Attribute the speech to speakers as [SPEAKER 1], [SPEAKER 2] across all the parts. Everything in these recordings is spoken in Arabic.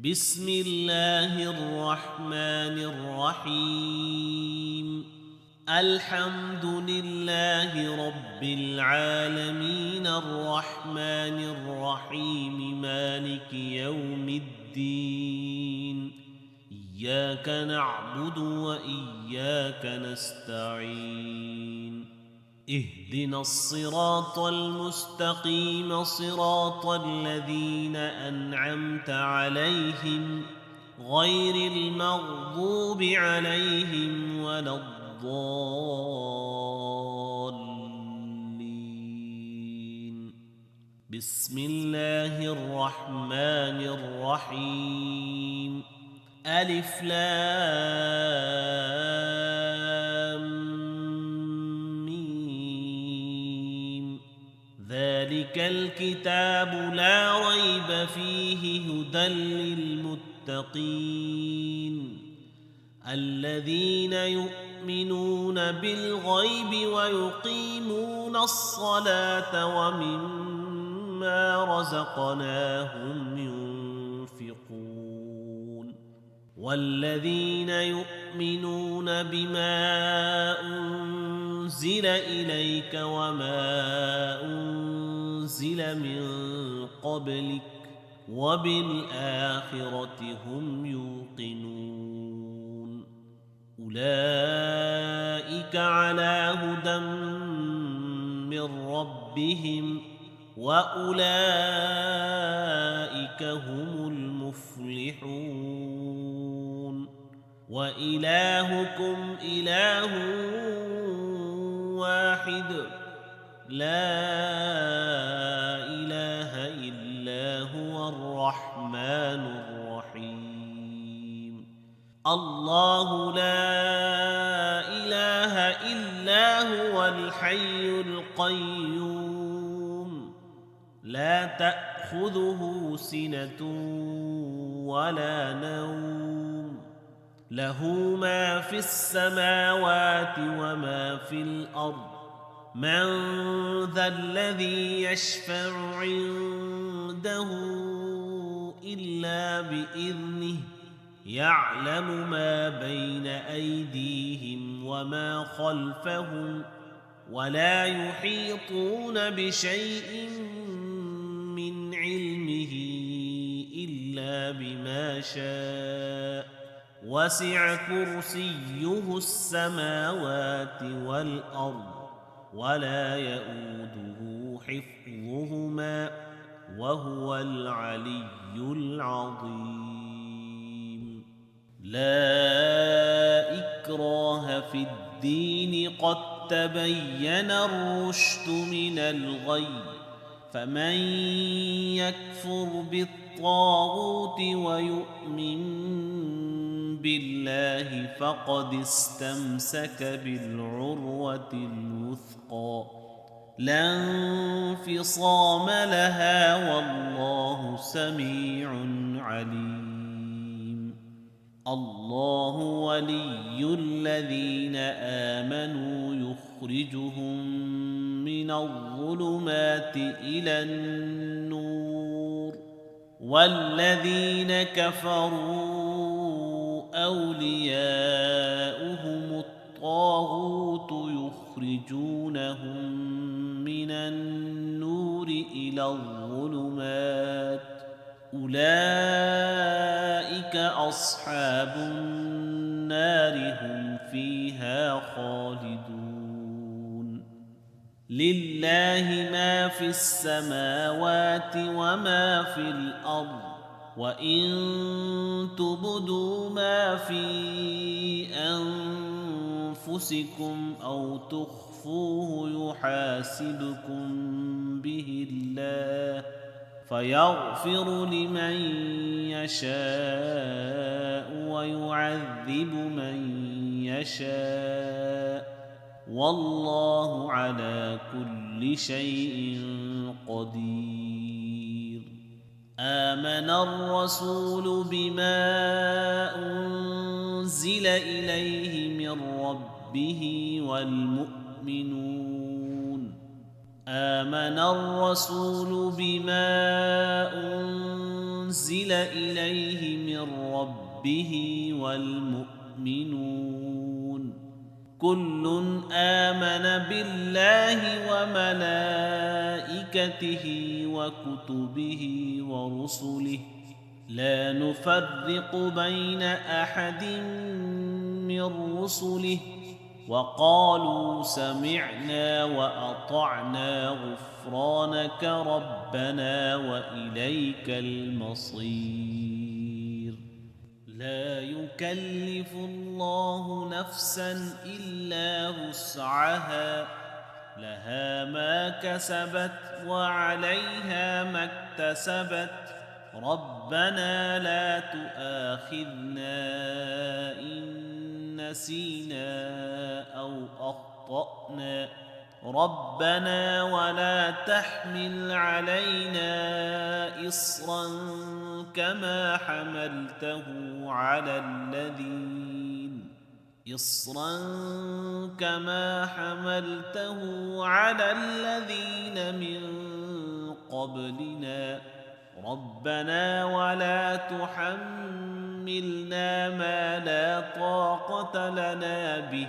[SPEAKER 1] بسم الله الرحمن الرحيم. الحمد لله رب العالمين الرحمن الرحيم مالك يوم الدين. إياك نعبد وإياك نستعين. اهدنا الصراط المستقيم صراط الذين أنعمت عليهم غير المغضوب عليهم ولا الضالين. بسم الله الرحمن الرحيم. ألف لام ذلك الكتاب لا ريب فيه هدى للمتقين الذين يؤمنون بالغيب ويقيمون الصلاة ومما رزقناهم ينفقون والذين يؤمنون بما أنزل إليك وما أنزل من قبلك وبالآخرة هم يوقنون أولئك على هدى من ربهم وأولئك هم المفلحون. وإلهكم إله واحد لا إله إلا هو الرحمن الرحيم. الله لا إله إلا هو الحي القيوم لا تأخذه سنة ولا نوم له ما في السماوات وما في الأرض من ذا الذي يشفع عنده إلا بإذنه يعلم ما بين أيديهم وما خلفهم ولا يحيطون بشيء من علمه إلا بما شاء وسع كرسيه السماوات والأرض ولا يؤوده حفظهما وهو العلي العظيم. لا إكراه في الدين قد تبين الرشد من الغي فمن يكفر بالطاغوت ويؤمن بالله فقد استمسك بالعروة الوثقى لا انفصام لها والله سميع عليم. الله ولي الذين آمنوا يخرجهم من الظلمات إلى النور والذين كفروا أولياؤهم الطاغوت يخرجونهم من النور إلى الظلمات أولئك أصحاب النار هم فيها خالدون. لله ما في السماوات وما في الأرض وإن تبدوا ما في أنفسكم أو تخفوه يحاسبكم به الله فيغفر لمن يشاء ويعذب من يشاء والله على كل شيء قدير. آمن الرسول بما أنزل إليه من ربه والمؤمنون آمن الرسول بما أنزل أنزل إليه من ربه والمؤمنون كل آمن بالله وملائكته وكتبه ورسله لا نفرق بين أحد من رسله وقالوا سمعنا وأطعنا غفرانك ربنا وإليك المصير لا يكلف الله نفسا إلا وسعها لها ما كسبت وعليها ما اكتسبت ربنا لا تؤاخذنا إن نسينا أو أخطأنا ربنا ولا تحمل علينا إصرا كما حملته على الذين من قبلنا ربنا ولا تحملنا ما لا طاقة لنا به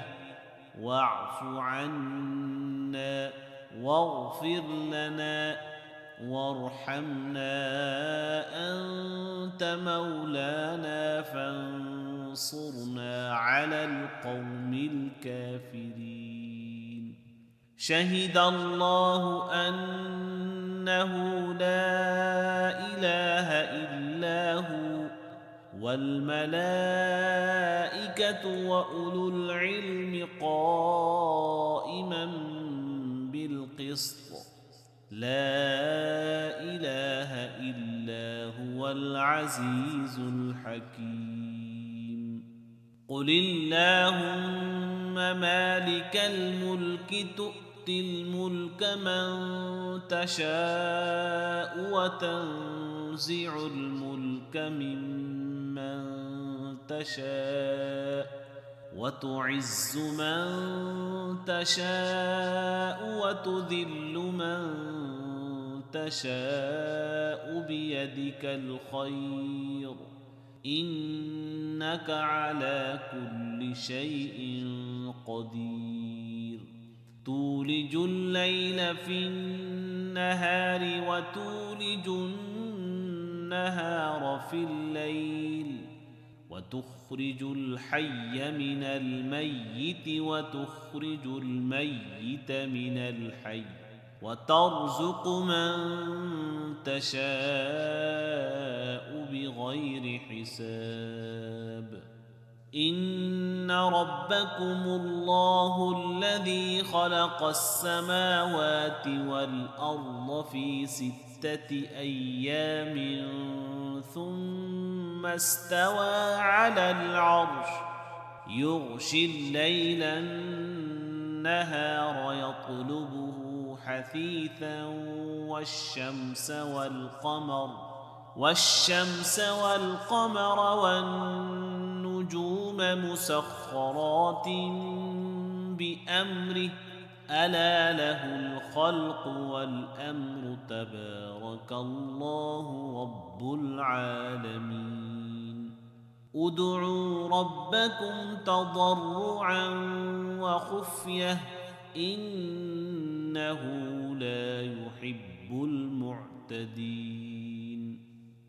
[SPEAKER 1] واعف عنا واغفر لنا وارحمنا أنت مولانا فانصرنا على القوم الكافرين شهد الله أنه لا إله إلا هو والملائكة وأولو العلم قائما بالقسط لا إله إلا هو العزيز الحكيم قل اللهم مالك الملك تؤتي الملك من تشاء وتنزع الملك ممن تشاء وتعز من تشاء وتذل من تشاء بيدك الخير إنك على كل شيء قدير تولج الليل في النهار وتولج النهار في الليل وتخرج الحي من الميت وتخرج الميت من الحي وترزق من تشاء بغير حساب إن ربكم الله الذي خلق السماوات والأرض في 6 أيام ثم استوى على العرش يغشي الليل النهار يطلبه حثيثا والشمس والقمر والنجوم مسخرات بأمره ألا له الخلق والأمر تبارك الله رب العالمين ادعوا ربكم تضرعا وخفية إنه لا يحب المعتدين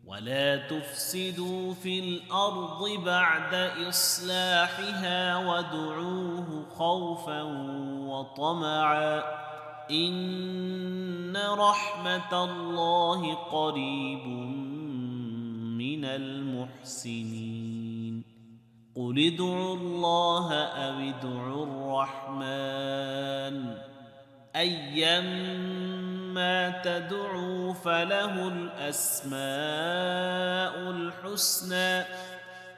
[SPEAKER 1] ولا تفسدوا في الأرض بعد إصلاحها وادعوه خوفا وطمعا إن رحمة الله قريب من المحسنين قل ادعوا الله أو ادعوا الرحمن أيما تدعوا فله الأسماء الحسنى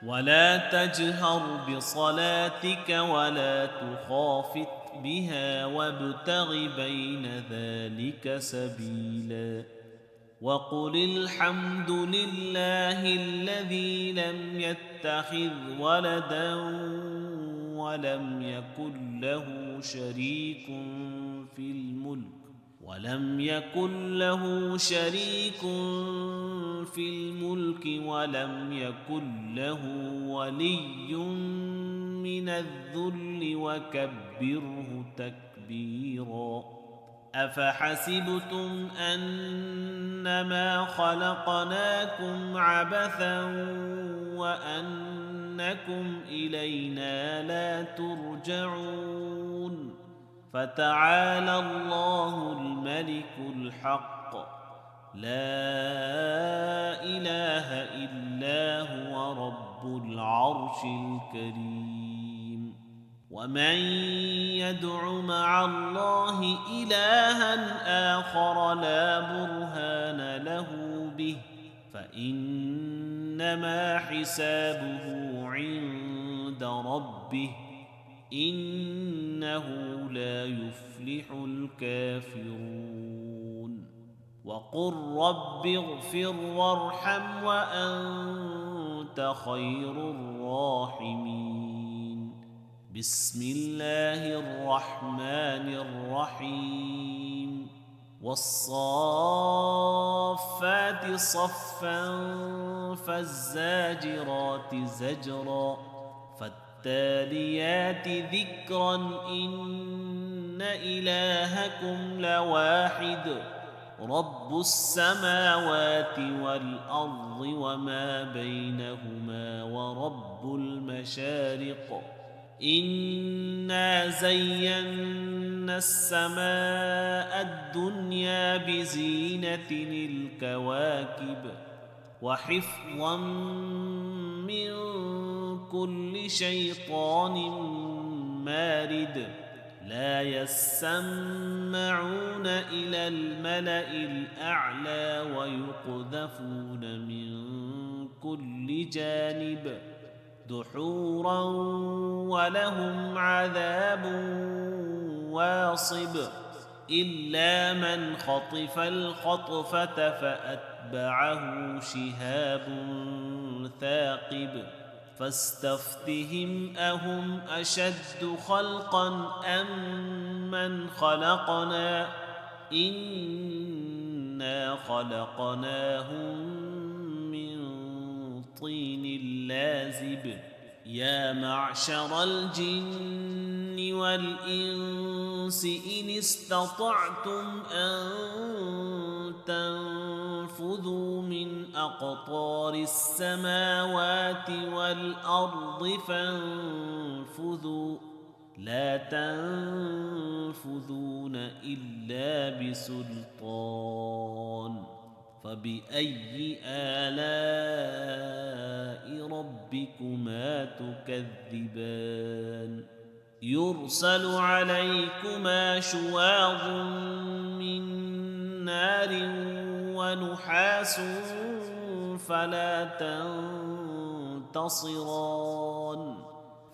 [SPEAKER 1] ولا تجهر بصلاتك ولا تخافت بها وابتغ بين ذلك سبيلا وقل الحمد لله الذي لم يتخذ ولدا ولم يكن له شريك في الملك ولم يكن له شريك في الملك ولم يكن له ولي من الذل وكبره تكبيرا أفحسبتم أنما خلقناكم عبثا وأنكم إلينا لا ترجعون فتعالى الله الملك الحق لا إله إلا هو رب العرش الكريم ومن يدع مع الله إلها آخر لا برهان له به فإنما حسابه عند ربه إنه لا يفلح الكافرون وقل رب اغفر وارحم وأنت خير الراحمين بسم الله الرحمن الرحيم والصافات صفا فالزاجرات زجرا فالتاليات ذكرا إن إلهكم لواحد رب السماوات والأرض وما بينهما ورب المشارق إنا زينا السماء الدنيا بزينة الكواكب وحفظا من كل شيطان مارد لا يسمعون إلى الملأ الأعلى ويقذفون من كل جانب دحورا ولهم عذاب واصب إلا من خطف الخطفة فأتبعه شهاب ثاقب فاستفتهم أهم أشد خلقا أم من خلقنا إنا خلقناهم من طين لازب يا معشر الجن والإنس إن استطعتم أن تنفذوا من أقطار السماوات والأرض فانفذوا لا تنفذون إلا بسلطان فبأي آلاء ربكما تكذبان يرسل عليكما شواظ من نار ونحاس فلا تنتصران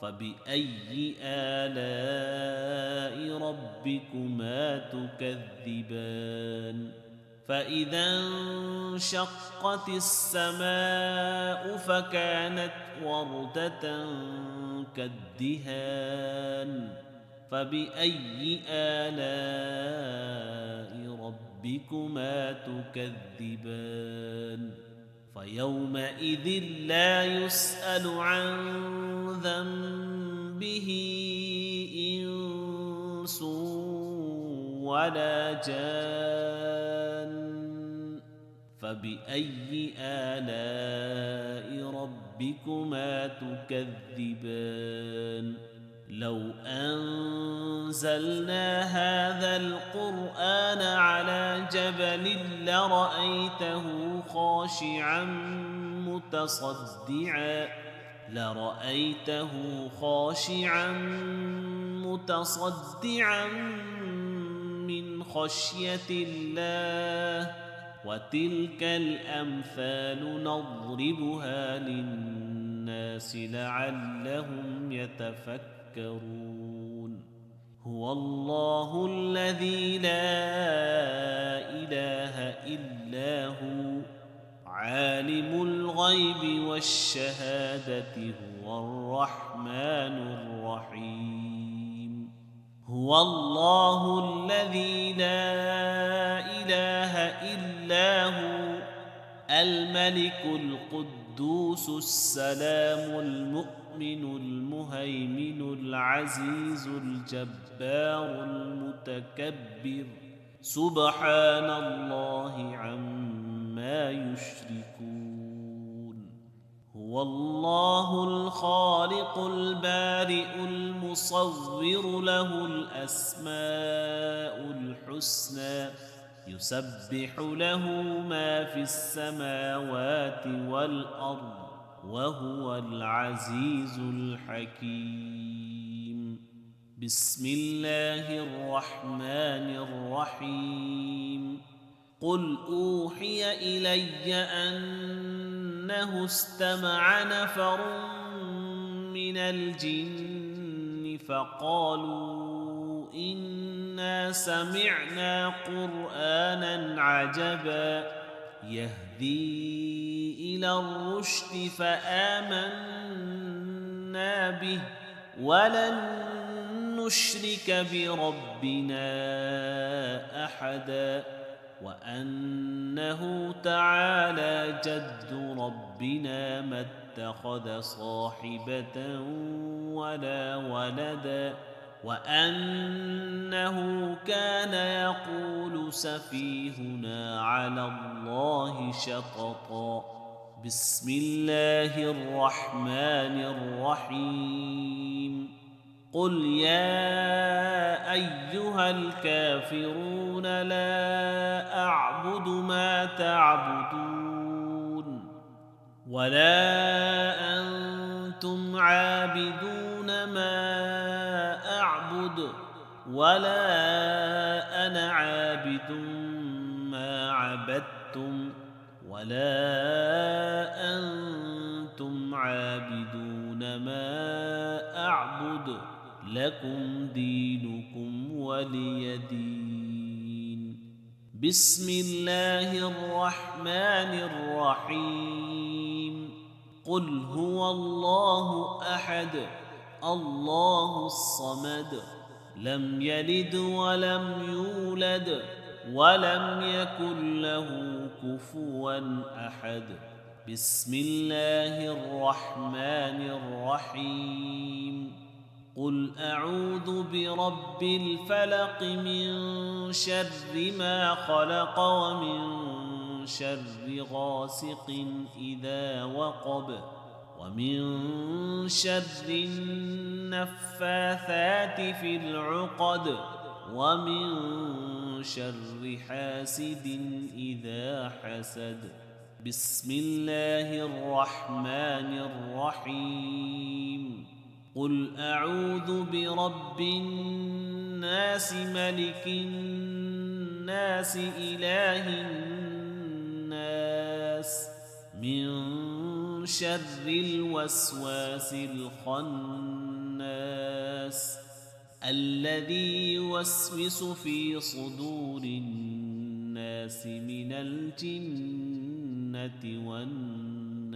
[SPEAKER 1] فبأي آلاء ربكما تكذبان فإذا انشقت السماء فكانت وردة كالدهان فبأي آلاء ربكما تكذبان فيومئذ لا يسأل عن ذنبه إنس ولا جان فبأي آلاء ربكما تكذبان لو أنزلنا هذا القرآن على جبل لرأيته خاشعا متصدعا من خشية الله وتلك الأمثال نضربها للناس لعلهم يتفكرون هو الله الذي لا إله إلا هو عالم الغيب والشهادة هو الرحمن الرحيم هو الله الذي لا إله إلا هو الملك القدوس السلام المؤمن المهيمن العزيز الجبار المتكبر سبحان الله عما يشركون هو الله الخالق البارئ المصور له الأسماء الحسنى يسبح له ما في السماوات والأرض وهو العزيز الحكيم بسم الله الرحمن الرحيم قل أوحي إلي أنه استمع نفر من الجن فقالوا إنا سمعنا قرآنا عجبا يهدي إلى الرشد فآمنا به ولن نشرك بربنا أحدا وأنه تعالى جد ربنا ما اتخذ صاحبة ولا ولدا وأنه كان يقول سفيهنا على الله شططا بسم الله الرحمن الرحيم قل يا أيها الكافرون لا أعبد ما تعبدون ولا أنتم عابدون ما أعبد ولا أنا عابد ما عبدتم ولا أنتم عابدون ما أعبد لكم دينكم ولي دين بسم الله الرحمن الرحيم قل هو الله أحد الله الصمد لم يلد ولم يولد ولم يكن له كفوا أحد بسم الله الرحمن الرحيم قل أعوذ برب الفلق من شر ما خلق ومن شر غاسق إذا وقب ومن شر النفاثات في العقد ومن شر حاسد إذا حسد بسم الله الرحمن الرحيم قل أعوذ برب الناس ملك الناس إله الناس من شر الوسواس الخناس الذي يوسوس في صدور الناس من الجنة والناس